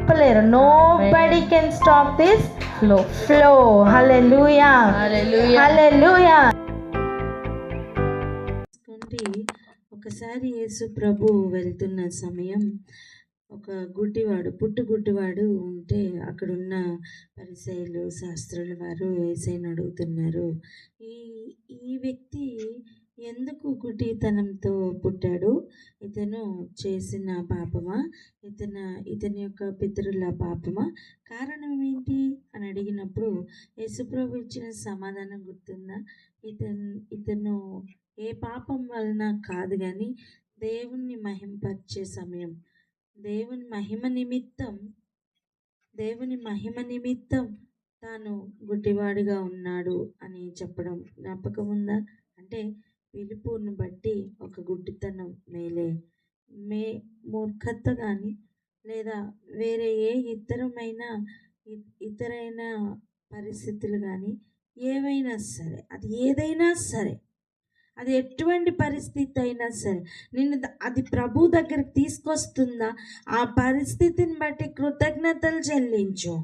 ఆపలేరు. Nobody can stop this flow. Hallelujah, hallelujah. ఒకసారి యేసు ప్రభు వెళ్తున్న సమయం ఒక గుడ్డివాడు ఉంటే అక్కడున్న పరిసయ్యులు శాస్త్రుల వారు యేసయ్యను అడుగుతున్నారు, ఈ వ్యక్తి ఎందుకు గుడ్డితనంతో పుట్టాడు? ఇతను చేసిన పాపమా, ఇతని యొక్క పితరుల పాపమా, కారణం ఏంటి అని అడిగినప్పుడు యేసుప్రభు ఇచ్చిన సమాధానం గుర్తుందా? ఇతను ఏ పాపం వలన కాదు, కానీ దేవుణ్ణి మహింపరిచే సమయం, దేవుని మహిమ నిమిత్తం తాను గుడ్డివాడిగా ఉన్నాడు అని చెప్పడం జ్ఞాపకం ఉందా? అంటే పిలుపుని బట్టి ఒక గుడ్డితనం మూర్ఖత కానీ లేదా వేరే ఏ ఇతరైన పరిస్థితులు కానీ ఏవైనా సరే, అది ఏదైనా సరే, అది ఎటువంటి పరిస్థితి అయినా సరే నిన్ను అది ప్రభు దగ్గరికి తీసుకొస్తుందా? ఆ పరిస్థితిని బట్టి కృతజ్ఞతలు చెల్లించు.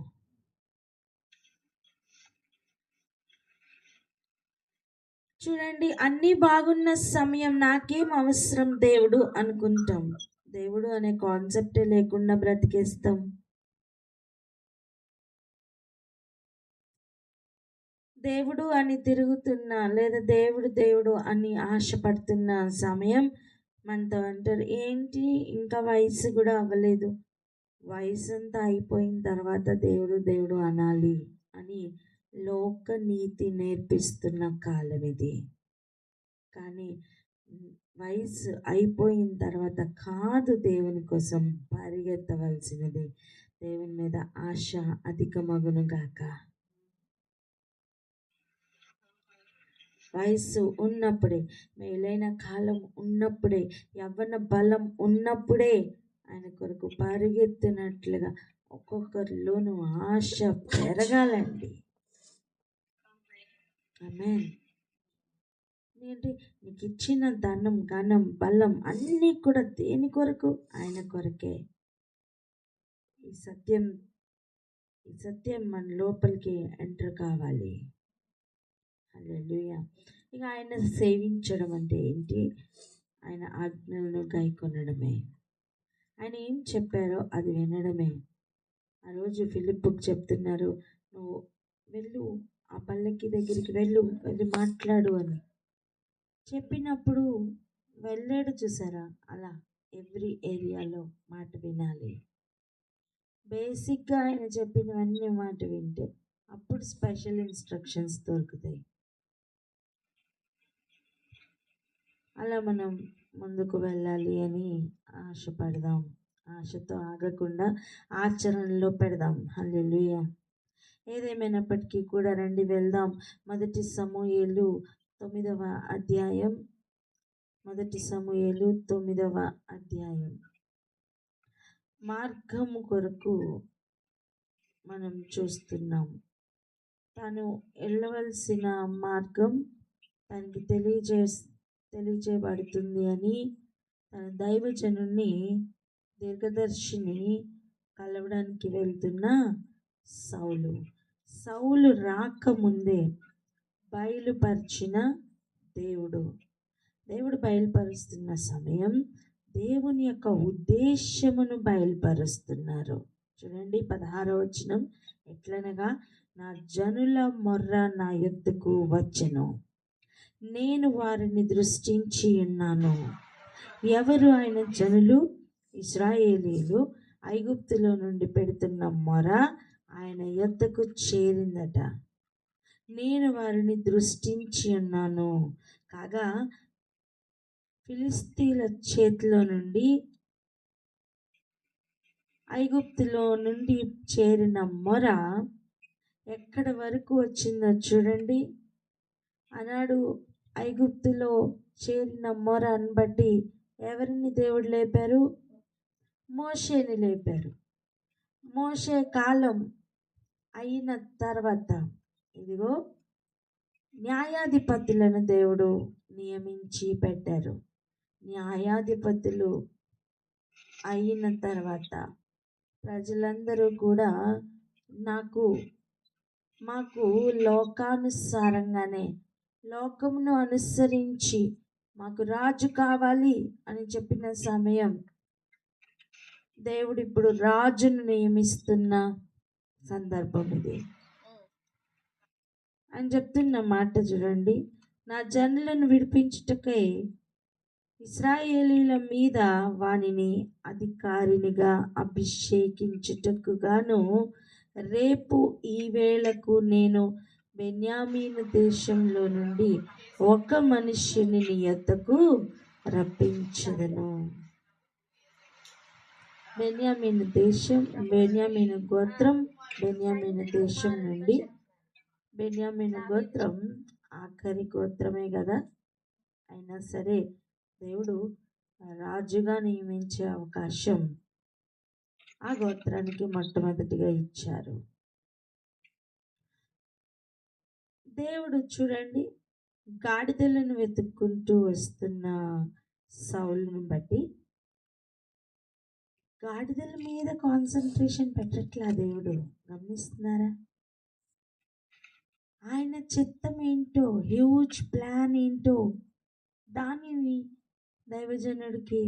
చూడండి, అన్నీ బాగున్న సమయం నాకేం అవసరం దేవుడు అనుకుంటాం. దేవుడు అనే కాన్సెప్టే లేకుండా బ్రతికేస్తాం. దేవుడు అని తిరుగుతున్నా లేదా దేవుడు అని ఆశపడుతున్న సమయం మనతో అంటారు, ఏంటి ఇంకా వయసు కూడా అవ్వలేదు, వయసు అంతా అయిపోయిన తర్వాత దేవుడు అనాలి అని లోక నీతి నేర్పిస్తున్న కాలం ఇది. కానీ వయసు అయిపోయిన తర్వాత కాదు దేవుని కోసం పరిగెత్తవలసినది. దేవుని మీద ఆశ అధికమగును గాక. వయస్సు ఉన్నప్పుడే, మేలైన కాలం ఉన్నప్పుడే, యవ్వన బలం ఉన్నప్పుడే ఆయన కొరకు పరిగెత్తినట్లుగా ఒక్కొక్కరిలోనూ ఆశ పెరగాలండి. ఆమేన్. ఏంటి నీకు ఇచ్చిన ధనం, ఘనం, బలం అన్నీ కూడా దేని కొరకు? ఆయన కొరకే. ఈ సత్యం మన లోపలికి ఎంటర్ కావాలి. హల్లెలూయా. ఇక ఆయన సేవించడం అంటే ఏంటి? ఆయన ఆజ్ఞలను గైకొనడమే. ఆయన ఏం చెప్పారో అది వినడమే. ఆ రోజు ఫిలిప్పుకు చెప్తున్నారు, నువ్వు వెళ్ళు, ఆ పల్లకి దగ్గరికి వెళ్ళి మాట్లాడు అని చెప్పినప్పుడు వెళ్ళాడు. చూసారా? అలా ఎవ్రీ ఏరియాలో మాట వినాలి. బేసిక్గా ఆయన చెప్పినవన్నీ మాట వింటే అప్పుడు స్పెషల్ ఇన్స్ట్రక్షన్స్ దొరుకుతాయి. అలా మనం ముందుకు వెళ్ళాలి అని ఆశపడదాం. ఆశతో ఆగకుండా ఆచరణలో పెడదాం. హల్లెలూయా. ఏదేమైనప్పటికీ కూడా రండి వెళ్దాం. మొదటి సమూయేలు 9వ అధ్యాయం. మార్గము కొరకు మనం చూస్తున్నాం. తాను వెళ్ళవలసిన మార్గం తనకి తెలియజేయబడుతుంది అని తన దైవజనుని దీర్ఘదర్శిని కలవడానికి వెళ్తున్న సౌలు రాకముందే బయలుపరిచిన దేవుడు బయలుపరుస్తున్న సమయం దేవుని యొక్క ఉద్దేశమును బయలుపరుస్తున్నారు. చూడండి 16వ వచనం, ఎట్లనగా నా జనుల మొర్ర నా యొద్దకు వచ్చెను, నేను వారిని దృష్టించి ఉన్నాను. ఎవరు ఆయన జనులు? ఇశ్రాయేలీయులు ఐగుప్తులో నుండి పెడుతున్న మొర ఆయన యొద్దకు చేరిందట. నేను వారిని దృష్టించి ఉన్నాను. కాగా ఫిలిస్తీన్ల చేతిలో నుండి, ఐగుప్తులో నుండి చేరిన మొర ఎక్కడి వరకు వచ్చిందో చూడండి. ఆనాడు ఐగుప్తులో చేరిన మొరను బట్టి ఎవరిని దేవుడు లేపారు? మోషేని లేపారు. మోషే కాలం అయిన తర్వాత ఇదిగో న్యాయాధిపతులను దేవుడు నియమించి పెట్టారు. న్యాయాధిపతులు అయిన తర్వాత ప్రజలందరూ కూడా మాకు లోకానుసారంగానే, లోకమును అనుసరించి మాకు రాజు కావాలి అని చెప్పిన సమయం, దేవుడు ఇప్పుడు రాజును నియమిస్తున్న సందర్భం ఇది. అని చెప్తున్న మాట చూడండి, నా జనులను విడిపించుటకై ఇశ్రాయేలీల మీద వానిని అధికారినిగా అభిషేకించుటకు గాను రేపు ఈ వేళకు నేను బెన్యామీను దేశంలో నుండి ఒక మనిషిని నీ యొద్దకు రప్పించదను. బెన్యామీను దేశం, బెన్యామీను గోత్రం, బెన్యామీను దేశం నుండి, బెన్యామీను గోత్రం ఆఖరి గోత్రమే కదా, అయినా సరే దేవుడు రాజుగా నియమించే అవకాశం ఆ గోత్రానికి మొట్టమొదటిగా ఇచ్చారు. దేవుడు చూడండి, గాడిదలను వెతుక్కుంటూ వస్తున్న సౌలును బట్టి గాడిదల మీద కాన్సన్ట్రేషన్ పెట్టట్లా దేవుడు. గమనిస్తున్నారా? ఆయన చిత్తం ఏంటో, హ్యూజ్ ప్లాన్ ఏంటో దానిని దైవజనుడికి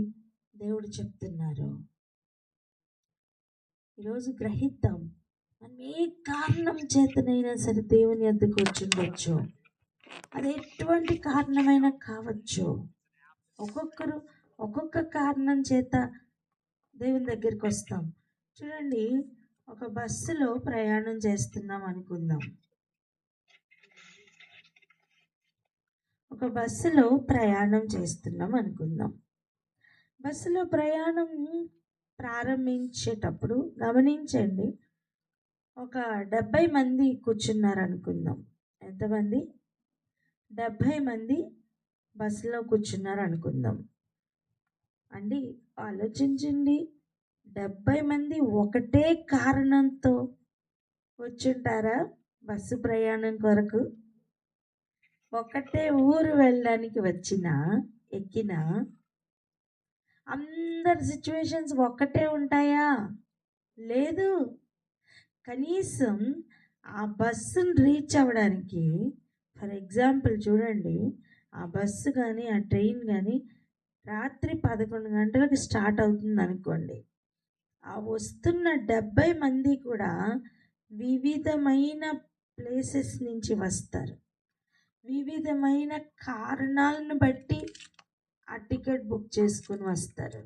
దేవుడు చెప్తున్నారు. ఈరోజు గ్రహిద్దాం, మనం ఏ కారణం చేతనైనా సరే దేవుని వద్దకు వచ్చుండొచ్చు. అది ఎటువంటి కారణమైనా కావచ్చు. ఒక్కొక్కరు ఒక్కొక్క కారణం చేత దేవుని దగ్గరికి వస్తాం. చూడండి, ఒక బస్సులో ప్రయాణం చేస్తున్నాం అనుకుందాం. బస్సులో ప్రయాణం ప్రారంభించేటప్పుడు గమనించండి, ఒక 70 మంది కూర్చున్నారు అనుకుందాం. ఎంతమంది? 70 మంది బస్సులో కూర్చున్నారు అనుకుందాం అండి. ఆలోచించండి, 70 మంది ఒకటే కారణంతో వచ్చుంటారా బస్సు ప్రయాణం కొరకు? ఒకటే ఊరు వెళ్ళడానికి ఎక్కినా అందరి సిచ్యువేషన్స్ ఒక్కటే ఉంటాయా? లేదు. కనీసం ఆ బస్సును రీచ్ అవ్వడానికి, ఫర్ ఎగ్జాంపుల్ చూడండి, ఆ బస్సు కానీ ఆ ట్రైన్ కానీ రాత్రి 11 గంటలకు స్టార్ట్ అవుతుంది అనుకోండి. ఆ వస్తున్న 70 మంది కూడా వివిధమైన ప్లేసెస్ నుంచి వస్తారు. వివిధమైన కారణాలను బట్టి ఆ టికెట్ బుక్ చేసుకుని వస్తారు.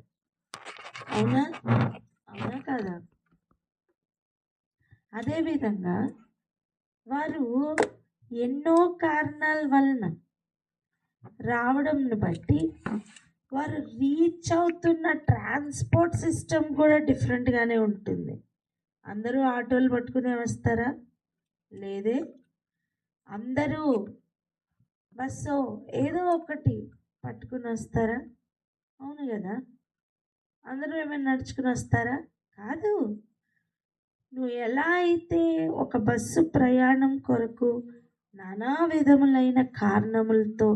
అవునా కదా? అదేవిధంగా వారు ఎన్నో కారణాల వలన రావడంను బట్టి వారు రీచ్ అవుతున్న ట్రాన్స్పోర్ట్ సిస్టమ్ కూడా డిఫరెంట్గానే ఉంటుంది. అందరూ ఆటోలు పట్టుకునే వస్తారా? లేదే. అందరూ బస్సు ఏదో ఒకటి పట్టుకుని వస్తారా? అవును కదా. అందరూ ఏమైనా నడుచుకుని వస్తారా? కాదు. నువ్వు ఎలా అయితే ఒక బస్సు ప్రయాణం కొరకు నానా విధములైన కారణములతో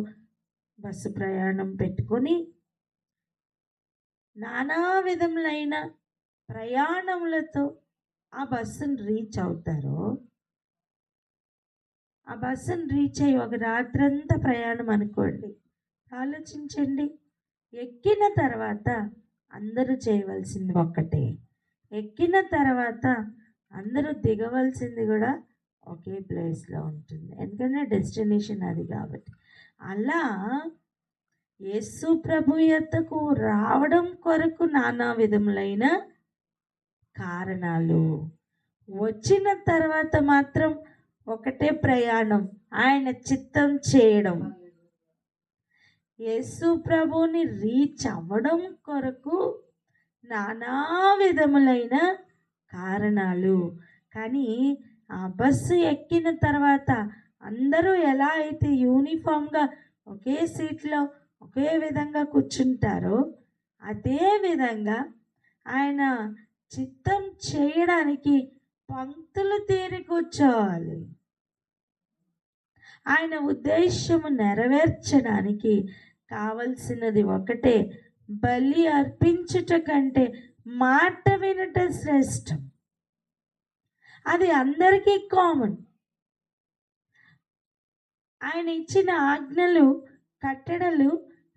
బస్సు ప్రయాణం పెట్టుకొని నానా విధములైన ప్రయాణములతో ఆ బస్సును రీచ్ అవుతారో, ఆ బస్సును రీచ్ అయ్యి ఒక రాత్రంతా ప్రయాణం అనుకోండి. ఆలోచించండి, ఎక్కిన తర్వాత అందరూ చేయవలసింది ఒక్కటే, ఎక్కిన తర్వాత అందరూ దిగవలసింది కూడా ఒకే ప్లేస్లో ఉంటుంది. ఎందుకంటే డెస్టినేషన్ అది కాబట్టి. అలా యేసు ప్రభు యొద్దకు రావడం కొరకు నానా విధములైన కారణాలు, వచ్చిన తర్వాత మాత్రం ఒకటే ప్రయాణం, ఆయన చిత్తం చేయడం. యేసు ప్రభుని రీచ్ అవ్వడం కొరకు నానా విధములైన కారణాలు. కానీ ఆ బస్సు ఎక్కిన తర్వాత అందరూ ఎలా అయితే యూనిఫామ్గా ఒకే సీట్లో ఒకే విధంగా కూర్చుంటారో, అదే విధంగా ఆయన చిత్తం చేయడానికి పంక్తులు తీరి కూర్చోవాలి. ఆయన ఉద్దేశము నెరవేర్చడానికి కావలసినది ఒకటే, బలి అర్పించుట కంటే మాట వినుట శ్రేష్టం. అది అందరికీ కామన్. ఆయన ఇచ్చిన ఆజ్ఞలు, కట్టడలు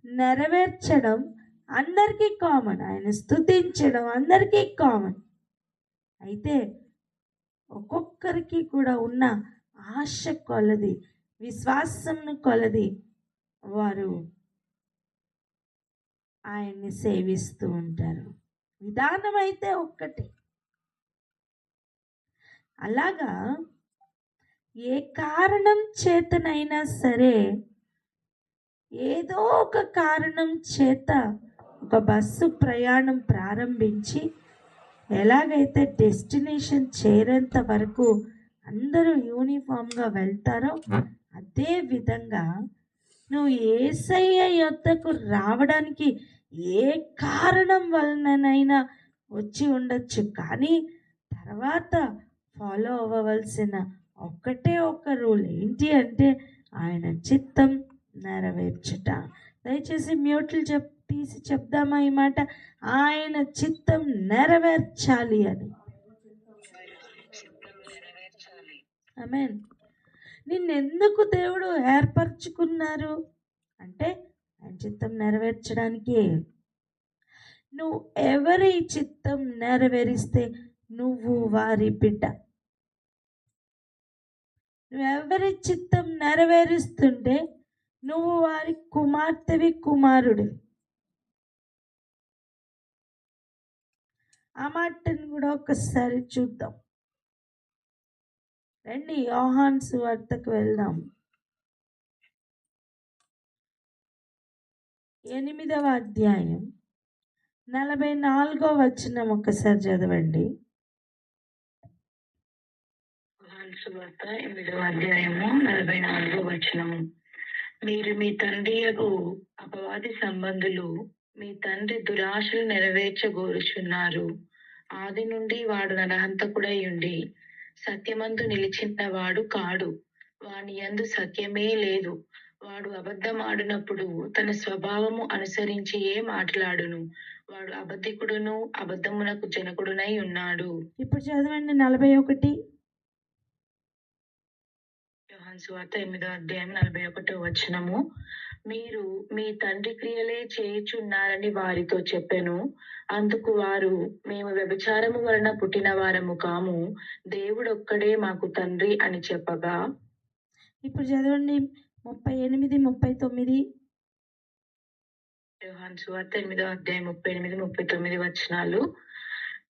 నెరవేర్చడం అందరికీ కామన్. ఆయన స్తుతించడం అందరికీ కామన్. అయితే ఒక్కొక్కరికి కూడా ఉన్న ఆశ కొలది, విశ్వాసంను కొలది వారు ఆయన్ని సేవిస్తూ ఉంటారు. విధానం అయితే ఒక్కటే. అలాగా ఏ కారణం చేతనైనా సరే, ఏదో ఒక కారణం చేత ఒక బస్సు ప్రయాణం ప్రారంభించి ఎలాగైతే డెస్టినేషన్ చేరేంత వరకు అందరూ యూనిఫామ్గా వెళ్తారో, అదే విధంగా నువ్వు యేసయ్య యొద్దకు రావడానికి ఏ కారణం వలననైనా వచ్చి ఉండొచ్చు, కానీ తర్వాత ఫాలో అవ్వవలసిన ఒక్కటే ఒక్క రూల్ ఏంటి అంటే ఆయన చిత్తం నెరవేర్చుట. దయచేసి మ్యూట్లు తీసి చెప్దామా ఈ మాట? ఆయన చిత్తం నెరవేర్చాలి అని. ఆమేన్. నిన్నెందుకు దేవుడు ఏర్పరచుకున్నారు అంటే ఆయన చిత్తం నెరవేర్చడానికి. నువ్వు ఎవరి చిత్తం నెరవేరిస్తే నువ్వు వారి బిడ్డ. నువ్వెవరి చిత్తం నెరవేరుస్తుంటే నువ్వు వారి కుమార్తెవి, కుమారుడు. ఆ మాటను కూడా ఒకసారి చూద్దాం రండి. యోహాను సువార్తకు వెళ్దాం. 8వ అధ్యాయం 44వ వచనం ఒకసారి చదవండి. సువార్త 8వ అధ్యాయము 44వ వచనము. మీరు మీ తండ్రి యగు అపవాది సంబంధులు, మీ తండ్రి దురాశలు నెరవేర్చగోరుచున్నారు. ఆది నుండి వాడు నరహంతకుడై ఉండి సత్యమందు నిలిచిన వాడు కాడు. వాని యందు సత్యమే లేదు. వాడు అబద్ధమాడినప్పుడు తన స్వభావము అనుసరించియే మాట్లాడును. వాడు అబద్ధికుడును, అబద్ధమునకు జనకుడునై ఉన్నాడు. ఇప్పుడు చదవండి 41. యోహాను సువార్త 8వ అధ్యాయం 41వ వచనము. మీరు మీ తండ్రి క్రియలే చేయుచున్నారని వారితో చెప్పెను. అందుకు వారు, మేము వ్యభిచారము వలన పుట్టిన వారము కాము, దేవుడొక్కడే మాకు తండ్రి అని చెప్పగా. ఇప్పుడు చదవండి 38, 39. యోహాను సువార్త 8వ అధ్యాయం 38, 39 వచనాలు.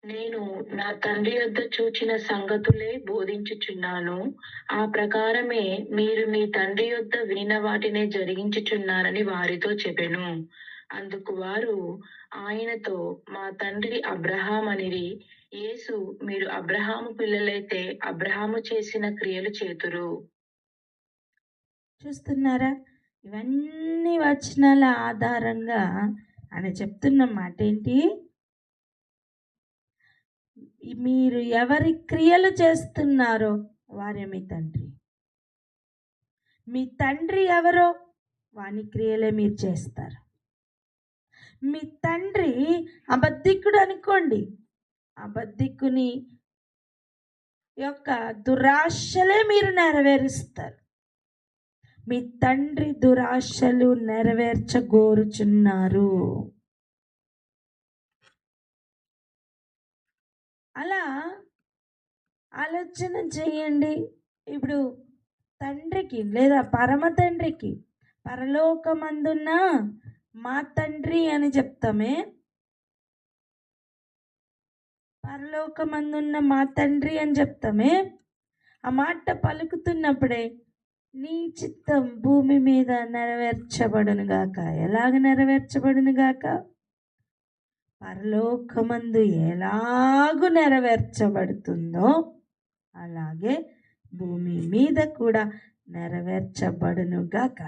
నేను నా తండ్రి యొద్ద చూచిన సంగతులే బోధించుచున్నాను. ఆ ప్రకారమే మీరు మీ తండ్రి యొద్ద వినిన వాటినే జరిగించుచున్నారని వారితో చెప్పెను. అందుకు వారు ఆయనతో, మా తండ్రి అబ్రహామనిరి. యేసు, మీరు అబ్రహాము పిల్లలైతే అబ్రహాము చేసిన క్రియలు చేతురు. చూస్తున్నారా? ఇవన్నీ వచనాల ఆధారంగా ఆయన చెప్తున్న మాట ఏంటి? మీరు ఎవరి క్రియలు చేస్తున్నారో వారే మీ తండ్రి. మీ తండ్రి ఎవరో వాని క్రియలే మీరు చేస్తారు. మీ తండ్రి అబద్ధికుడు అనుకోండి, అబద్ధికుని యొక్క దురాశలే మీరు నెరవేరుస్తారు. మీ తండ్రి దురాశలు నెరవేర్చగోరుచున్నారు. అలా ఆలోచన చేయండి. ఇప్పుడు తండ్రికి లేదా పరమ తండ్రికి పరలోకమందున్న మా తండ్రి అని చెప్తామే. పరలోకమందున్న మా తండ్రి అని చెప్తామే. ఆ మాట పలుకుతున్నప్పుడే నీ చిత్తం భూమి మీద నెరవేర్చబడును గాక. ఎలాగ నెరవేర్చబడును గాక? పరలోకమందు ఎలాగూ నెరవేర్చబడుతుందో అలాగే భూమి మీద కూడా నెరవేర్చబడును గాక.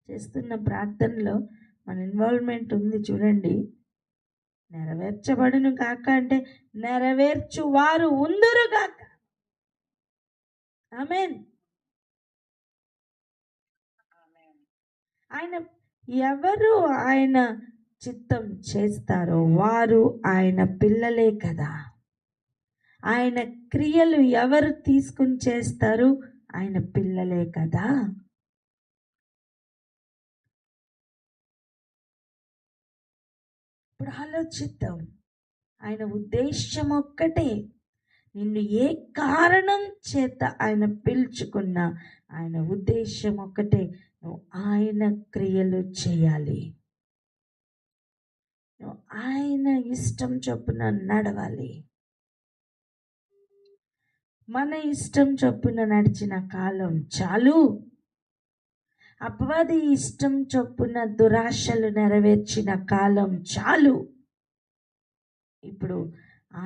చేస్తున్న ప్రార్థనలో మన ఇన్వాల్వ్మెంట్ ఉంది చూడండి. నెరవేర్చబడును గాక అంటే నెరవేర్చు వారు ఉందురు గాక. ఆమేన్. ఆయన ఎవరు? ఆయన చిత్తం చేస్తారో వారు ఆయన పిల్లలే కదా. ఆయన క్రియలు ఎవరు తీసుకుని చేస్తారు? ఆయన పిల్లలే కదా. ఇప్పుడు ఆలోచిద్దాం. ఆయన ఉద్దేశం ఒక్కటే, నిన్ను ఏ కారణం చేత ఆయన పిలుచుకున్నా ఆయన ఉద్దేశం ఒక్కటే, నువ్వు ఆయన క్రియలు చేయాలి, నువ్వు ఆయన ఇష్టం చొప్పున నడవాలి. మన ఇష్టం చొప్పున నడిచిన కాలం చాలు. అపవాది ఇష్టం చొప్పున దురాశలు నెరవేర్చిన కాలం చాలు. ఇప్పుడు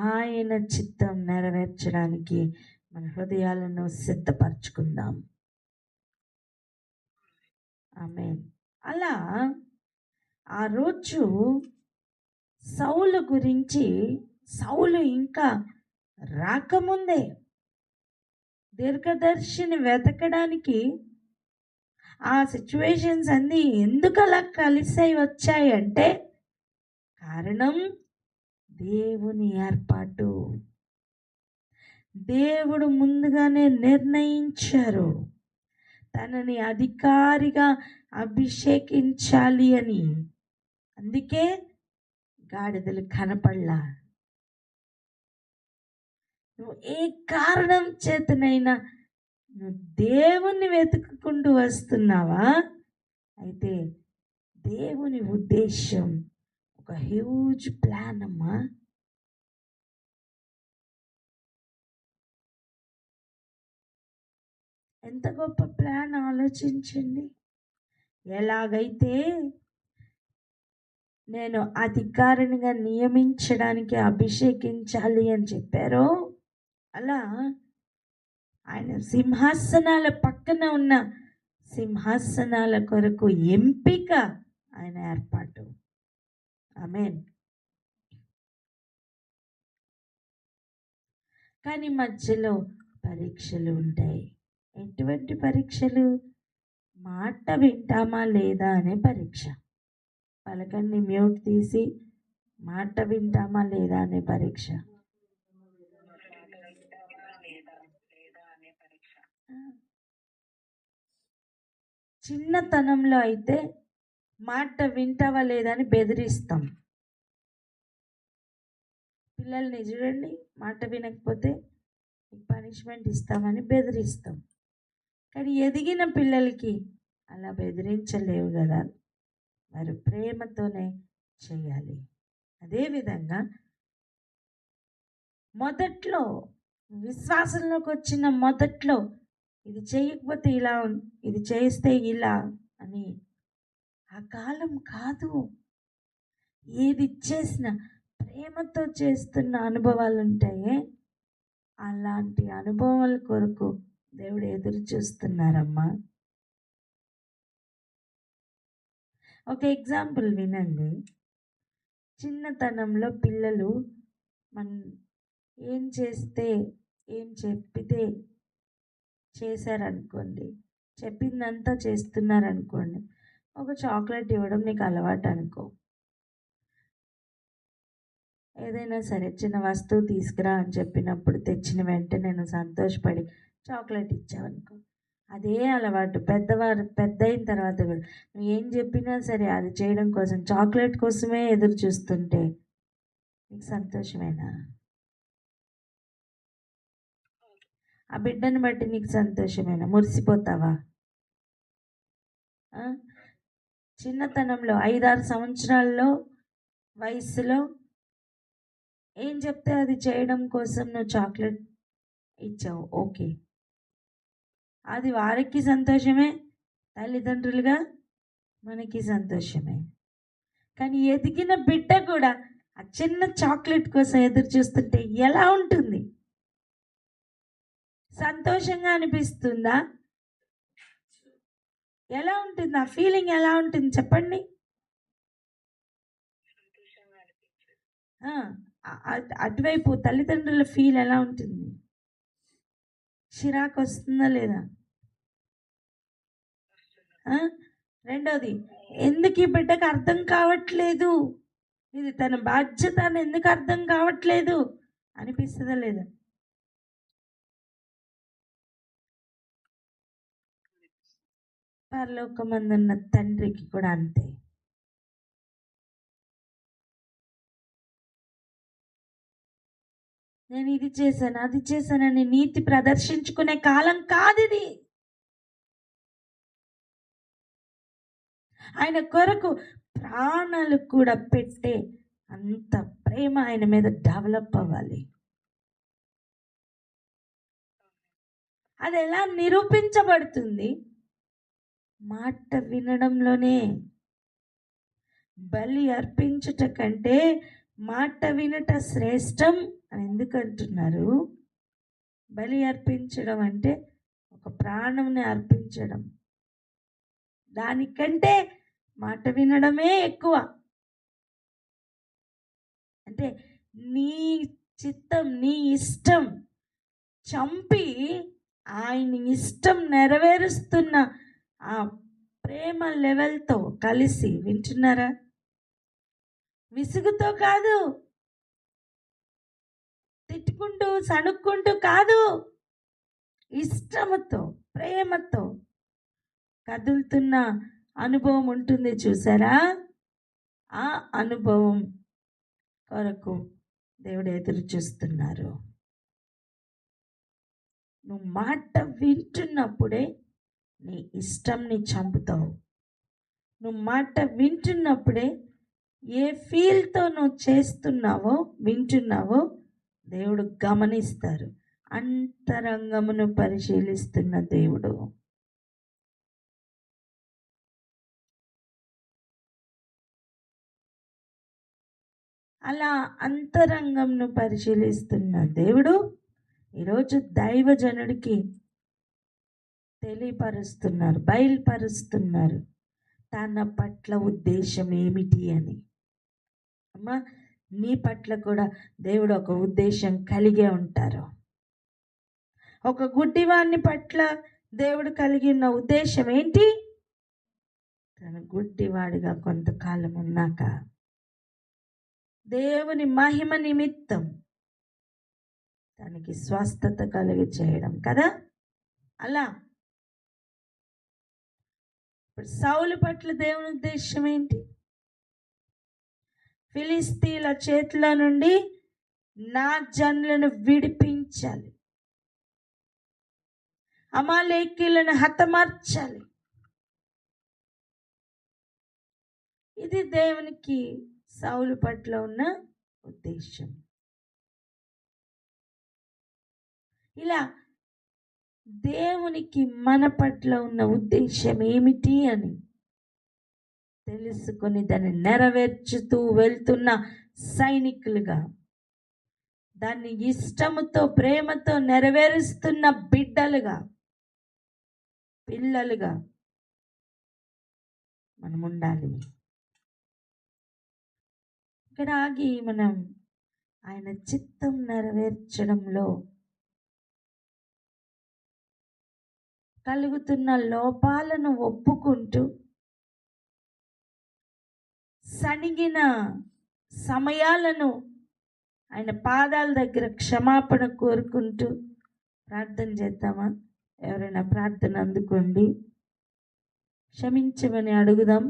ఆయన చిత్తం నెరవేర్చడానికి మన హృదయాలను సిద్ధపరచుకుందాం. ఆమేన్. అలా ఆ రోజు సౌలు గురించి, సౌలు ఇంకా రాకముందే దీర్ఘదర్శిని వెతకడానికి ఆ సిచ్యువేషన్స్ అన్నీ ఎందుకు అలా కలిసి వచ్చాయంటే కారణం దేవుని ఏర్పాటు. దేవుడు ముందుగానే నిర్ణయించారు తనని అధికారిగా అభిషేకించాలి అని. అందుకే గాడిదలు కనపడలా. నువ్వు ఏ కారణం చేతనైనా నువ్వు దేవుణ్ణి వెతుక్కుంటూ వస్తున్నావా? అయితే దేవుని ఉద్దేశం ఒక హ్యూజ్ ప్లాన్ అమ్మా. ఎంత గొప్ప ప్లాన్ ఆలోచించండి. ఎలాగైతే నేను అధికారినిగా నియమించడానికి అభిషేకించాలి అని చెప్పారో, అలా ఆయన సింహాసనాల పక్కన ఉన్న సింహాసనాల కొరకు ఎంపిక ఆయన ఏర్పాటు. ఆమేన్. కానీ మధ్యలో పరీక్షలు ఉంటాయి. ఎటువంటి పరీక్షలు? మాట వింటామా లేదా అనే పరీక్ష. పలకండి, మ్యూట్ తీసి, మాట వింటామా లేదా అనే పరీక్ష. చిన్నతనంలో అయితే మాట వింటావా లేదా అని బెదిరిస్తాం. పిల్లల్ని చూడండి, మాట వినకపోతే పనిష్మెంట్ ఇస్తామని బెదిరిస్తాం. కానీ ఎదిగిన పిల్లలకి అలా బెదిరించలేవు కదా, వారు ప్రేమతోనే చేయాలి. అదేవిధంగా మొదట్లో విశ్వాసంలోకి వచ్చిన మొదట్లో ఇది చేయకపోతే ఇలా, ఇది చేస్తే ఇలా అని ఆ కాలం కాదు. ఏది చేసినా ప్రేమతో చేస్తున్న అనుభవాలు ఉంటాయే, అలాంటి అనుభవాల కొరకు దేవుడు ఎదురు చూస్తున్నారమ్మా. ఒక ఎగ్జాంపుల్ వినండి. చిన్నతనంలో పిల్లలు మనం ఏం చేస్తే, ఏం చెప్పితే చేశారనుకోండి, చెప్పిందంతా చేస్తున్నారనుకోండి, ఒక చాక్లెట్ ఇవ్వడం నీకు అలవాటు అనుకో. ఏదైనా సరే చిన్న వస్తువు తీసుకురా అని చెప్పినప్పుడు తెచ్చిన వెంటనే నేను సంతోషపడి చాక్లెట్ ఇచ్చావనుకో, అదే అలవాటు పెద్ద అయిన తర్వాత కూడా నువ్వు ఏం చెప్పినా సరే అది చేయడం కోసం, చాక్లెట్ కోసమే ఎదురు చూస్తుంటే నీకు సంతోషమేనా? ఆ బిడ్డను బట్టి నీకు సంతోషమేనా? మురిసిపోతావా? చిన్నతనంలో 5-6 సంవత్సరాల్లో వయసులో ఏం చెప్తే అది చేయడం కోసం నువ్వు చాక్లెట్ ఇచ్చావు, ఓకే, అది వారికి సంతోషమే, తల్లిదండ్రులుగా మనకి సంతోషమే. కానీ ఎదిగిన బిడ్డ కూడా ఆ చిన్న చాక్లెట్ కోసం ఎదురు చూస్తుంటే ఎలా ఉంటుంది? సంతోషంగా అనిపిస్తుందా? ఎలా ఉంటుంది? ఆ ఫీలింగ్ ఎలా ఉంటుంది చెప్పండి. అటువైపు తల్లిదండ్రుల ఫీల్ ఎలా ఉంటుంది? చిరాకు వస్తుందా లేదా? రెండోది, ఎందుకు ఈ బిడ్డకు అర్థం కావట్లేదు, ఇది తన బాధ్యత అని ఎందుకు అర్థం కావట్లేదు అనిపిస్తుందా లేదా? పరలోకమందున్న తండ్రికి కూడా అంతే. నేను ఇది చేశాను అది చేశానని నీతి ప్రదర్శించుకునే కాలం కాదు ఇది. ఆయన కొరకు ప్రాణాలు కూడా పెట్టే అంత ప్రేమ ఆయన మీద డెవలప్ అవ్వాలి. అది ఎలా నిరూపించబడుతుంది? మాట వినడంలోనే. బలి అర్పించుట కంటే మాట వినుట శ్రేష్టం అని ఎందుకు అంటున్నారు? బలి అర్పించడం అంటే ఒక ప్రాణంని అర్పించడం, దానికంటే మాట వినడమే ఎక్కువ. అంటే నీ చిత్తం, నీ ఇష్టం చంపి ఆయన ఇష్టం నెరవేరుస్తున్న ఆ ప్రేమ లెవెల్తో కలిసి వింటున్నారా? విసుగుతో కాదు, తిట్టుకుంటూ సణుక్కుంటూ కాదు, ఇష్టముతో ప్రేమతో కదులుతున్న అనుభవం ఉంటుంది చూసారా? ఆ అనుభవం కొరకు దేవుడు ఎదురు చూస్తున్నారు. నువ్వు మాట వింటున్నప్పుడే నీ ఇష్టంని చంపుతావు. నువ్వు మాట వింటున్నప్పుడే ఏ ఫీల్తో నువ్వు చేస్తున్నావో వింటున్నావో దేవుడు గమనిస్తారు. అంతరంగమును పరిశీలిస్తున్న దేవుడు. అలా అంతరంగంను పరిశీలిస్తున్న దేవుడు ఈరోజు దైవజనుడికి తెలియపరుస్తున్నారు, బయలుపరుస్తున్నారు తన పట్ల ఉద్దేశం ఏమిటి అని. అమ్మా, నీ పట్ల కూడా దేవుడు ఒక ఉద్దేశం కలిగే ఉంటారు. ఒక గుడ్డివాని పట్ల దేవుడు కలిగిన ఉద్దేశం ఏంటి? తన గుడ్డివాడిగా కొంతకాలం ఉన్నాక దేవుని మహిమ నిమిత్తం తనకి స్వస్థత కలిగి చేయడం కదా. అలా ఇప్పుడు సౌలు పట్ల దేవుని ఉద్దేశం ఏంటి? ఫిలిస్తీన్ల చేతిలో నుండి నా జనులను విడిపించాలి, అమాలేకీయులను హతమార్చాలి. ఇది దేవునికి సౌలు పట్ల ఉన్న ఉద్దేశం. ఇలా దేవునికి మన పట్ల ఉన్న ఉద్దేశం ఏమిటి అని తెలుసుకొని దాన్ని నెరవేర్చుతూ వెళ్తున్న సైనికులుగా, దాన్ని ఇష్టముతో ప్రేమతో నెరవేరుస్తున్న బిడ్డలుగా, పిల్లలుగా మనం ఉండాలి. ఇక్కడ ఆగి మనం ఆయన చిత్తం నెరవేర్చడంలో కలుగుతున్న లోపాలను ఒప్పుకుంటూ, సణిగిన సమయాలను ఆయన పాదాల దగ్గర క్షమాపణ కోరుకుంటూ ప్రార్థన చేద్దామా? ఎవరైనా ప్రార్థన అందుకోండి, క్షమించమని అడుగుదాం.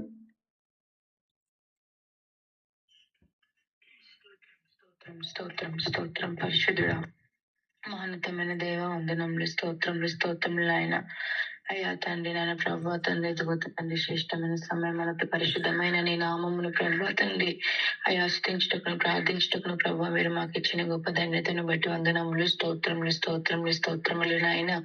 స్తోత్రం స్తోత్రం పరిశుద్ధుడా, మహోన్నతమైన దేవ, వందనములు, స్తోత్రములు స్తోత్రములు ఆయన. అయ్యా తండ్రి, నాయన ప్రభు తండ్రి, ఎదుగుతు తండ్రి, శ్రేష్టమైన సమయం మనకు పరిశుద్ధమైన నీ నామమును ప్రభు తండ్రి అయ్యా స్తుతించుటకును ప్రార్థించుటకును ప్రభు మీరు మాకు ఇచ్చిన గొప్ప ధన్యతను బట్టి వందనములు, స్తోత్రములు స్తోత్రములు స్తోత్రములు నాయన.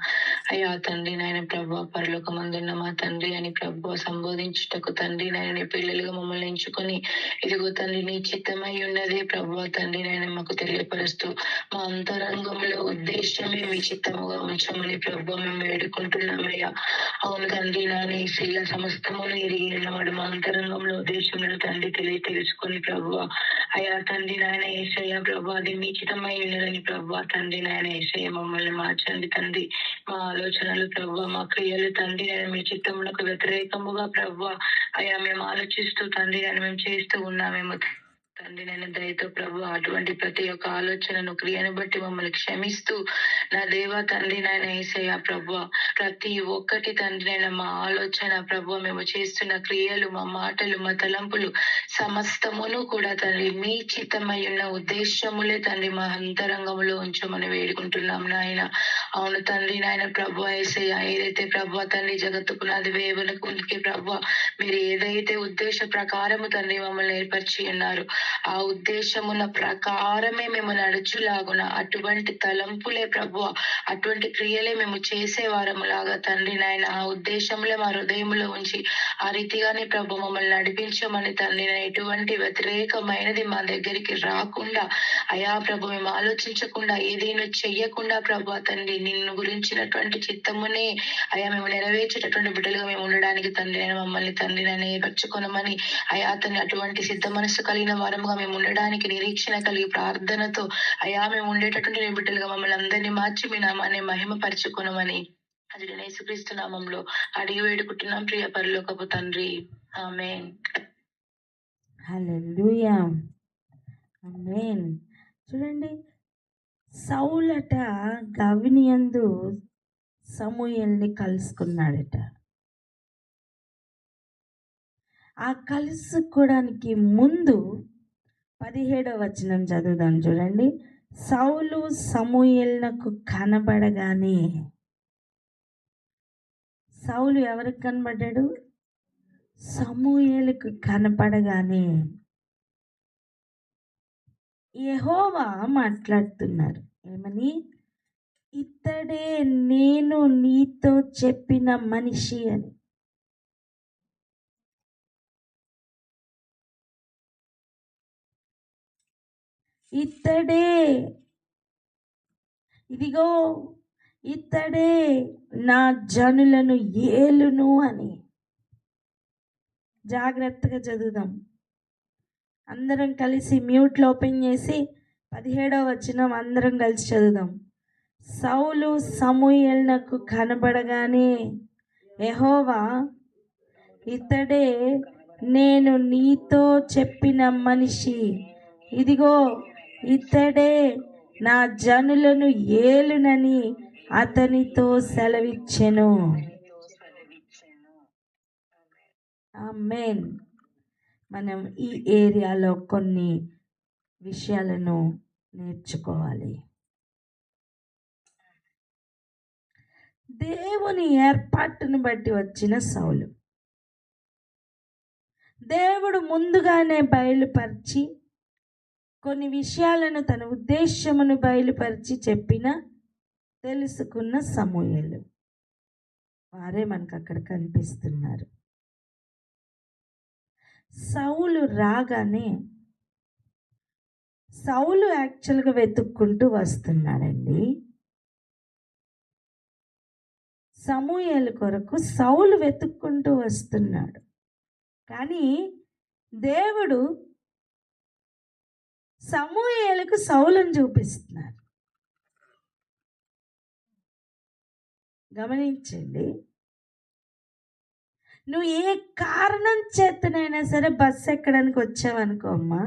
అయ్యా తండ్రి, నాయన ప్రభు పరలోకమందున్న మా తండ్రి అని ప్రభు సంబోధించుటకు తండ్రి నాయన నీ పిల్లలుగా మమ్మల్ని ఎంచుకొని ఇదిగో తండ్రి నీ చిత్తమై ఉన్నది ప్రభు తండ్రి నాయన మాకు తెలియపరుస్తూ మా అంతరంగంలో ఉద్దేశమే మీ చిత్తముగా ఉంచమని ప్రభు మేము వేడుకుంటున్నామయ్యా. అవును తండ్రి, నాని శీల సమస్తమును ఎరిగి ఉన్నవాడు మా అంతరంగంలో ఉద్దేశములను తండ్రి తెలుసుకొని ప్రభు అయ్యా తండ్రి నాయన యేసయ్య ప్రభు, అది మీ చిత్తమై ఉన్నదని ప్రభు. తండ్రి నాయన యేసయ్య మమ్మల్ని మార్చండి తండ్రి. మా ఆలోచనలు ప్రభు, మా క్రియలు తండ్రి నాయన మీ చిత్తములకు వ్యతిరేకముగా ప్రభు అయ్యా మేము ఆలోచిస్తూ తండ్రి నాయన మేము చేస్తూ ఉన్నామేమో తండ్రి నేను దయతో ప్రభు అటువంటి ప్రతి ఒక్క ఆలోచనను క్రియను బట్టి మమ్మల్ని క్షమిస్తూ నా దేవ తండ్రి నాయన యేసయ్య ప్రభు, ప్రతి ఒక్కటి తండ్రి నాయన మా ఆలోచన ప్రభు, మేము చేస్తున్న క్రియలు, మా మాటలు, మా తలంపులు సమస్తమును కూడా తండ్రి మీ చిత్తమై ఉన్న ఉద్దేశములే తండ్రి మా అంతరంగంలో ఉంచమని వేడుకుంటున్నాం నాయన. అవును తండ్రి నాయన ప్రభు యేసయ్య, ఏదైతే ప్రభు తండ్రి జగత్తు పునాది వేవులకు ఉనికి ప్రభు మీరు ఏదైతే ఉద్దేశ ప్రకారము తండ్రి మమ్మల్ని ఏర్పరిచి ఉన్నారు, ఆ ఉద్దేశముల ప్రకారమే మేము నడుచులాగున అటువంటి తలంపులే ప్రభు, అటువంటి క్రియలే మేము చేసేవారము లాగా తండ్రి నాయన ఆ ఉద్దేశంలో మా హృదయంలో ఉంచి ఆ రీతిగానే ప్రభు మమ్మల్ని నడిపించమని తండ్రి నాయన ఎటువంటి వ్యతిరేకమైనది మా దగ్గరికి రాకుండా అయా ప్రభు మేము ఆలోచించకుండా ఏదైనా చెయ్యకుండా ప్రభు తండ్రి నిన్ను గురించినటువంటి చిత్తమునే అయా మేము నెరవేర్చేటటువంటి బిడ్డలుగా మేము ఉండడానికి తండ్రి నాయన మమ్మల్ని తండ్రి నాయన ఏర్పరచుకొనమని అయా తండ్రి అటువంటి సిద్ధ మనస్సు కలిగిన వారముగా మేము ఉండడానికి నిరీక్షణ కలిగి ప్రార్థనతో అయా మేము ఉండేటటువంటి నీ బిడ్డలుగా మమ్మల్ని అందరినీ మార్చి మీ నామాన్ని మహిమపరచుకొనమని అది యేసుక్రీస్తు నామంలో అడిగి వేడుకుంటున్నాం ప్రియ పరలోకపు తండ్రి, ఆమేన్. హల్లెలూయా, ఆమేన్. చూడండి, సౌలట గవినియందు సమూయేలుని కలుసుకున్నాడట. ఆ కలుసుకోవడానికి ముందు 17వ వచనం చదువుదాం చూడండి. సౌలు సమూయేలునకు కనబడగానే, సౌలు ఎవరికి కనబడ్డాడు? సమూయేలుకు కనపడగానే యెహోవా మాట్లాడుతున్నారు. ఏమని? ఇతడే నేను నీతో చెప్పిన మనిషి అని. ఇతడే, ఇదిగో ఇతడే నా జనులను ఏలును అని. జాగ్రత్తగా చదువుదాం అందరం కలిసి. మ్యూట్లో ఓపెన్ చేసి 17వ వచనం అందరం కలిసి చదువుదాం. సౌలు సమూయేలునకు కనబడగానే యెహోవా, ఇతడే నేను నీతో చెప్పిన మనిషి, ఇదిగో ఇతడే నా జనులను ఏలునని అతనితో సెలవిచ్చెను. ఆమేన్. మనం ఈ ఏరియాలో కొన్ని విషయాలను నేర్చుకోవాలి. దేవుని ఏర్పాటును బట్టి వచ్చిన సౌలు, దేవుడు ముందుగానే బయలుపరిచి కొన్ని విషయాలను తన ఉద్దేశమును బయలుపరిచి చెప్పిన తెలుసుకున్న సమూయేలు వారే మనకు అక్కడ కనిపిస్తున్నారు. సౌలు రాగానే, సౌలు యాక్చువల్గా వెతుక్కుంటూ వస్తున్నాడండి. సమూయేలు కొరకు సౌలు వెతుక్కుంటూ వస్తున్నాడు. కానీ దేవుడు సమూయేలుకు సౌలును చూపిస్తున్నారు. గమనించండి, నువ్వు ఏ కారణం చేతనైనా సరే బస్సు ఎక్కడానికి వచ్చావనుకో అమ్మా,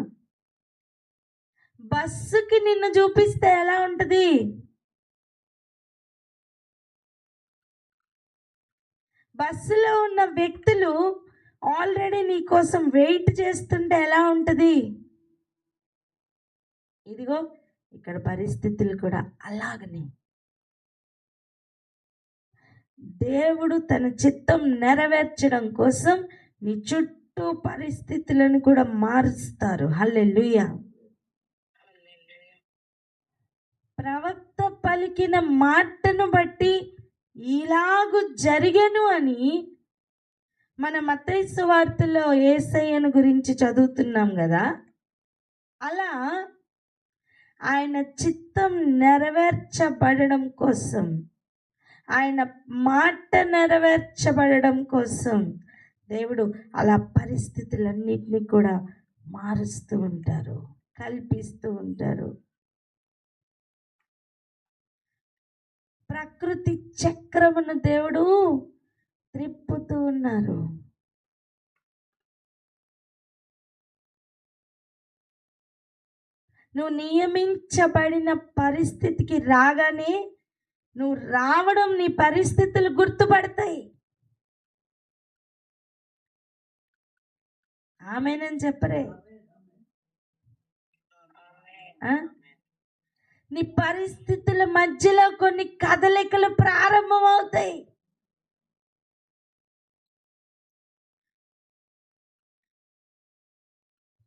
బస్సుకి నిన్ను చూపిస్తే ఎలా ఉంటుంది? బస్సులో ఉన్న వ్యక్తులు ఆల్రెడీ నీ కోసం వెయిట్ చేస్తుంటే ఎలా ఉంటుంది? ఇదిగో ఇక్కడ పరిస్థితులు కూడా అలాగనే. దేవుడు తన చిత్తం నెరవేర్చడం కోసం నీ చుట్టూ పరిస్థితులను కూడా మారుస్తారు. హల్లెలూయా. ప్రవక్త పలికిన మాటను బట్టి ఇలాగు జరిగెను అని మన మత్తయి సువార్తలో యేసయ్యను గురించి చదువుతున్నాం కదా. అలా ఆయన చిత్తం నెరవేర్చబడడం కోసం, ఆయన మాట నెరవేర్చబడడం కోసం దేవుడు అలా పరిస్థితులన్నిటినీ కూడా మారుస్తూ ఉంటారు, కల్పిస్తూ ఉంటారు. ప్రకృతి చక్రమును దేవుడు త్రిప్పుతూ ఉన్నారు. నువ్వు నియమించబడిన పరిస్థితికి రాగానే నువ్వు రావడం నీ పరిస్థితులు గుర్తుపడతాయి. ఆమేనని చెప్పరే. నీ పరిస్థితుల మధ్యలో కొన్ని కదలికలు ప్రారంభమవుతాయి.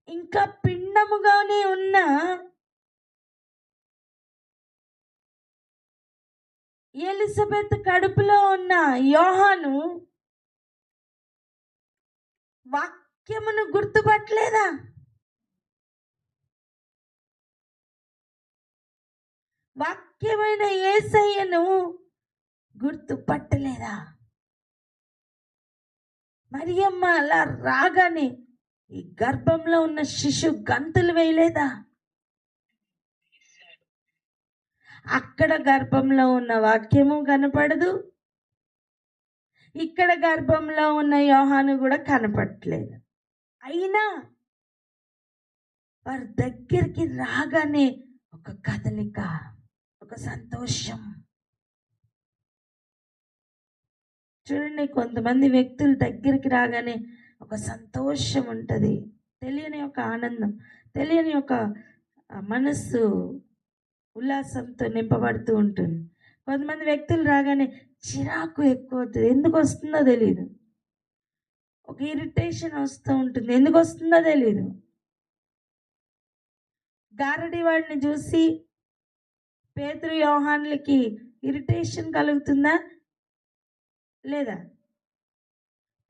ఇంకా పిండముగానే ఉన్న ఎలిజబెత్ కడుపులో ఉన్న యోహాను వాక్యమును గుర్తుపట్టలేదా? వాక్యమైన యేసయ్యను గుర్తుపట్టలేదా? మరియమ్మ అలా రాగానే ఈ గర్భంలో ఉన్న శిశు గంతులు వేయలేదా? అక్కడ గర్భంలో ఉన్న వాక్యము కనపడదు, ఇక్కడ గర్భంలో ఉన్న యోహాను కూడా కనపడట్లేదు. అయినా వారి దగ్గరికి రాగానే ఒక కదలిక, ఒక సంతోషం. చూడండి, కొంతమంది వ్యక్తుల దగ్గరికి రాగానే ఒక సంతోషం ఉంటుంది, తెలియని ఒక ఆనందం, తెలియని ఒక మనస్సు ఉల్లాసంతో నింపబడుతూ ఉంటుంది. కొంతమంది వ్యక్తులు రాగానే చిరాకు ఎక్కువ అవుతుంది, ఎందుకు వస్తుందో తెలియదు. ఒక ఇరిటేషన్ వస్తూ ఉంటుంది, ఎందుకు వస్తుందో తెలియదు. గారడి వాడిని చూసి పేతురు యోహానులకి ఇరిటేషన్ కలుగుతుందా లేదా?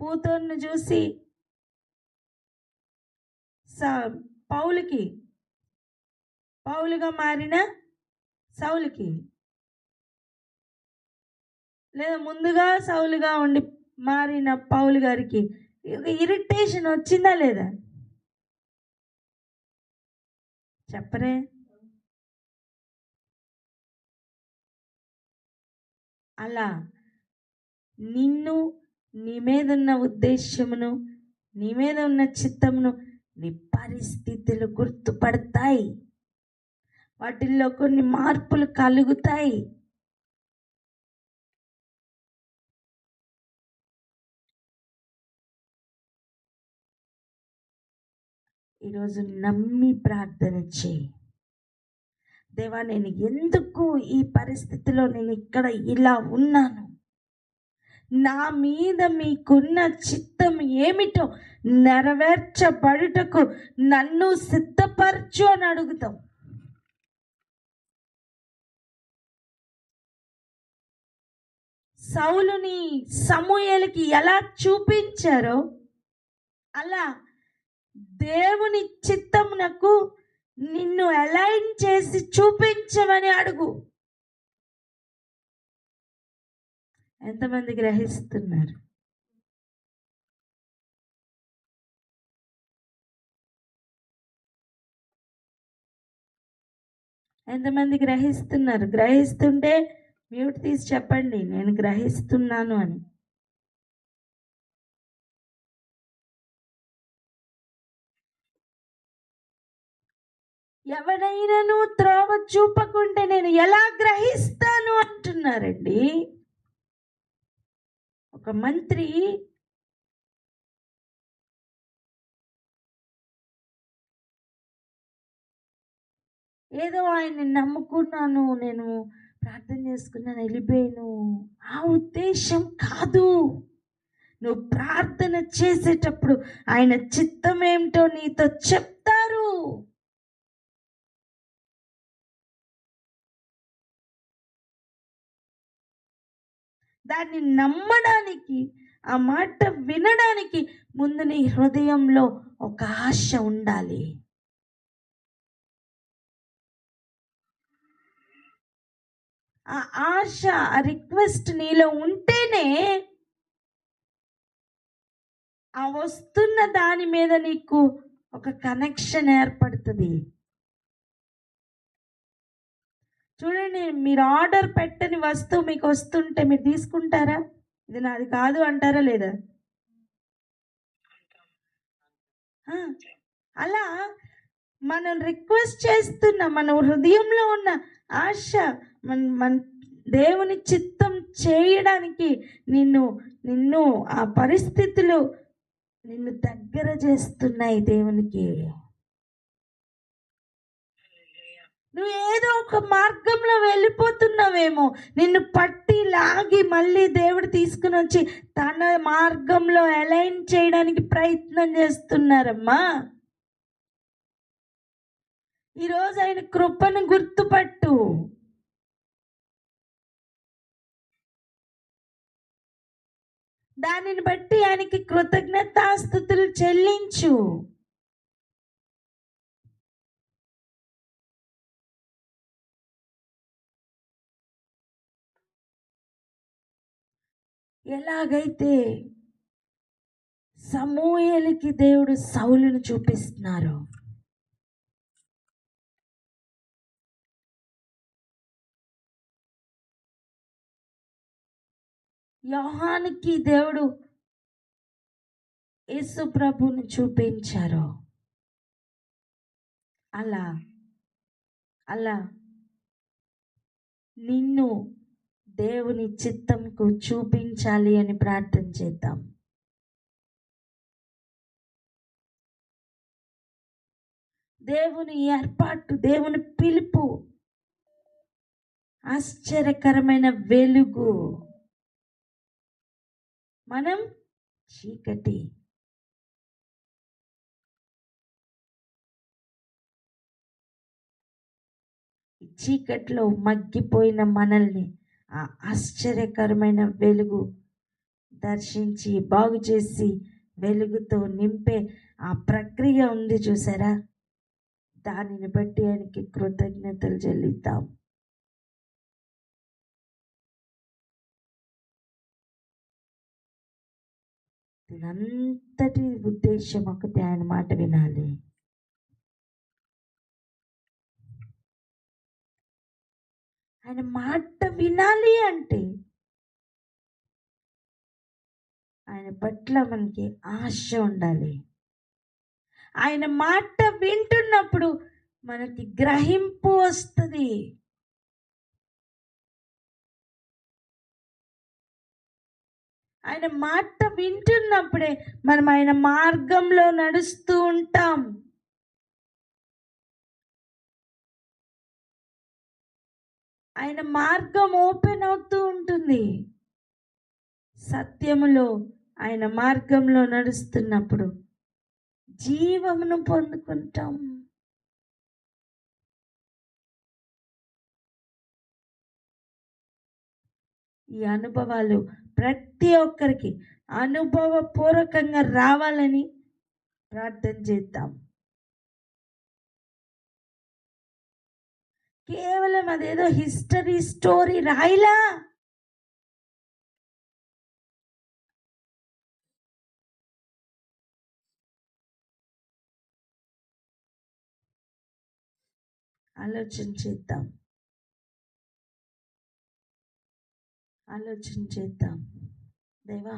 పూతోన్ని చూసి పౌలుగా మారిన సౌలుకి, లేదా ముందుగా సౌలుగా ఉండి మారిన పౌలు గారికి ఇరిటేషన్ వచ్చిందా లేదా? చెప్పరే. అలా నిన్ను, నీ మీద ఉన్న ఉద్దేశమును, నీ మీద ఉన్న చిత్తమును నీ పరిస్థితులు గుర్తుపడతాయి. వాటిల్లో కొన్ని మార్పులు కలుగుతాయి. ఈరోజు నమ్మి ప్రార్థన చేయి. దేవా, నేను ఎందుకు ఈ పరిస్థితిలో, నేను ఇక్కడ ఇలా ఉన్నాను, నా మీద మీకున్న చిత్తం ఏమిటో నెరవేర్చబడుటకు నన్ను సిద్ధపరచు అని అడుగుతాం. సౌలుని సమూయేలుకి ఎలా చూపించారో అలా దేవుని చిత్తమునకు నిన్ను అలైన్ చేసి చూపించమని అడుగు. ఎంతమంది గ్రహిస్తున్నారు? ఎంతమంది గ్రహిస్తున్నారు? గ్రహిస్తుంటే మ్యూట్ తీసి చెప్పండి, నేను గ్రహిస్తున్నాను అని. ఎవరైనాను త్రోవ చూపకుంటే నేను ఎలా గ్రహిస్తాను అంటున్నారండి. ఒక మంత్రి ఏదో ఆయన్ని నమ్ముకున్నాను, నేను ప్రార్థన చేసుకున్నాను, వెళ్ళిపోయాను, ఆ ఉద్దేశం కాదు. నువ్వు ప్రార్థన చేసేటప్పుడు ఆయన చిత్తం ఏమిటో నీతో చెప్తారు. దాన్ని నమ్మడానికి, ఆ మాట వినడానికి ముందు నీ హృదయంలో ఒక ఆశ ఉండాలి. ఆ ఆశ, ఆ రిక్వెస్ట్ నీలో ఉంటేనే ఆ వస్తున్న దాని మీద నీకు ఒక కనెక్షన్ ఏర్పడుతుంది. చూడండి, మీరు ఆర్డర్ పెట్టని వస్తువు మీకు వస్తుంటే మీరు తీసుకుంటారా? ఇది నాది కాదు అంటారా లేదా? అలా మనం రిక్వెస్ట్ చేస్తున్న మన హృదయంలో ఉన్న ఆశ మన దేవుని చిత్తం చేయడానికి నిన్ను ఆ పరిస్థితులు నిన్ను దగ్గర చేస్తున్నాయి దేవునికి. నువ్వు ఏదో ఒక మార్గంలో వెళ్ళిపోతున్నావేమో, నిన్ను పట్టి లాగి మళ్ళీ దేవుడు తీసుకుని వచ్చి తన మార్గంలో అలైన్ చేయడానికి ప్రయత్నం చేస్తున్నారమ్మా. ఈరోజు ఆయన కృపను గుర్తుపట్టు. దానిని బట్టి ఆయనకి కృతజ్ఞతాస్తుతులు చెల్లించు. ఎలాగైతే సమూయేలుకి దేవుడు సౌలును చూపిస్తున్నారు, యోహానుకి దేవుడు యేసు ప్రభుని చూపించారు, అలా అలా నిన్ను దేవుని చిత్తంకు చూపించాలి అని ప్రార్థన చేద్దాం. దేవుని ఏర్పాటు, దేవుని పిలుపు, ఆశ్చర్యకరమైన వెలుగు. మనం చీకటి. చీకట్లో మగ్గిపోయిన మనల్ని ఆ ఆశ్చర్యకరమైన వెలుగు దర్శించి బాగు చేసి వెలుగుతో నింపే ఆ ప్రక్రియ ఉంది చూసారా? దానిని బట్టి ఆయనకి కృతజ్ఞతలు చెల్లిద్దాం. దీనంతటి ఉద్దేశం ఒకటి, ఆయన మాట వినాలి. ఆయన మాట వినాలి అంటే ఆయన పట్ల మనకి ఆశ ఉండాలి. ఆయన మాట వింటున్నప్పుడు మనకి గ్రహింపు వస్తుంది. ఆయన మాట వింటున్నప్పుడే మనం ఆయన మార్గంలో నడుస్తూ ఉంటాం. ఆయన మార్గం ఓపెన్ అవుతూ ఉంటుంది. సత్యములో ఆయన మార్గంలో నడుస్తున్నప్పుడు జీవమును పొందుకుంటాం. ఈ అనుభవాలు ప్రతి ఒక్కరికి అనుభవపూర్వకంగా రావాలని ప్రార్థన చేద్దాం. కేవలం అదేదో హిస్టరీ స్టోరీ రాయిలా, ఆలోచన చేద్దాం. దేవా,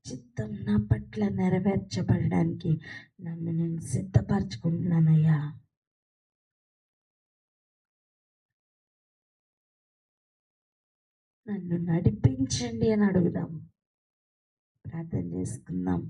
చిత్తం నా పట్ల నెరవేర్చబడడానికి నన్ను నేను సిద్ధపరచుకుంటున్నానయ్యా. నన్ను నడిపించండి అని అడుగుదాం. ప్రార్థన చేసుకుందాం.